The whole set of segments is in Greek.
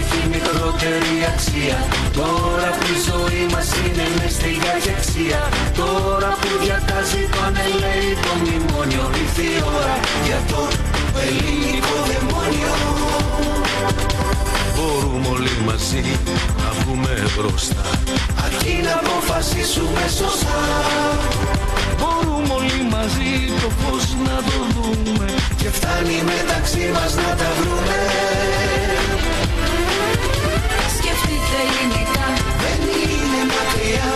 έχει μικρότερη αξία. Τώρα που η ζωή μας είναι μες στη γαχεξία, τώρα που διατάζει το ανελέει το μνημόνιο, ήρθε η ώρα για το ελληνικό δαιμόνιο. Μπορούμε όλοι μαζί να βγούμε μπροστά, αρκεί να αποφασίσουμε σωστά. Μπορούμε όλοι μαζί το φως να το δούμε, και φτάνει μεταξύ μας να τα βρούμε. Σκεφτείτε ελληνικά, δεν είναι μακριά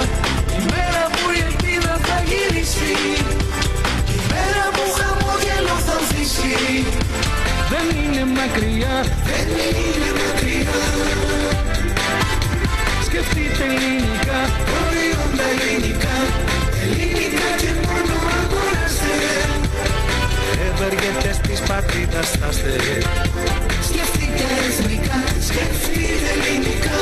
η μέρα που η ελπίδα θα γυρίσει, η μέρα που χαμόγελο θα ανθίσει. Δεν είναι μακριά, δεν είναι μακριά. Σκεφτείτε ελληνικά, προϊόντα ελληνικά, ελληνικά και μόνο αγοράστε. ευεργέτες της πατρίδας θάστε. Σκεφτείτε εθνικά, σκεφτείτε ελληνικά.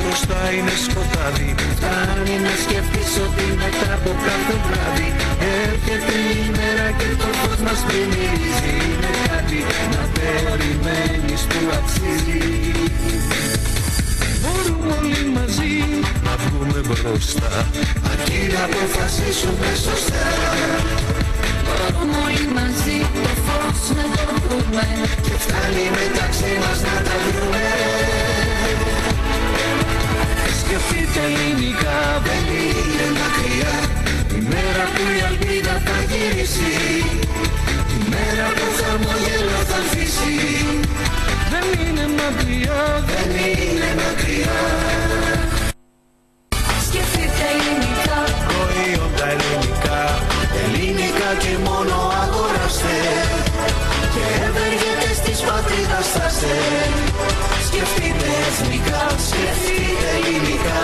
Μπροστά είναι σκοτάδι, φτάνει να σκεφτείς ότι μετά από κάθε βράδυ έρχεται η μέρα και το φως μας πλημμυρίζει. Είναι κάτι να περιμένεις που αξίζει. Μπορούμε όλοι μαζί να βγούμε μπροστά, αρκεί να αποφασίσουμε σωστά. μπορούμε όλοι μαζί το φως να το βρούμε, και φτάνει μεταξύ μας να τα βρούμε. Σκεφτείτε ελληνικά, δεν είναι μακριά η μέρα που η ελπίδα θα γυρίσει, η μέρα που χαμόγελο θα ανθίσει. Δεν είναι μακριά, δεν είναι μακριά. Σκεφτείτε ελληνικά, προϊόντα ελληνικά, ελληνικά και μόνο αγοράστε, και ευεργέτες της πατρίδας θάστε. Σκεφτείτε εθνικά, σκεφτείτε ελληνικά.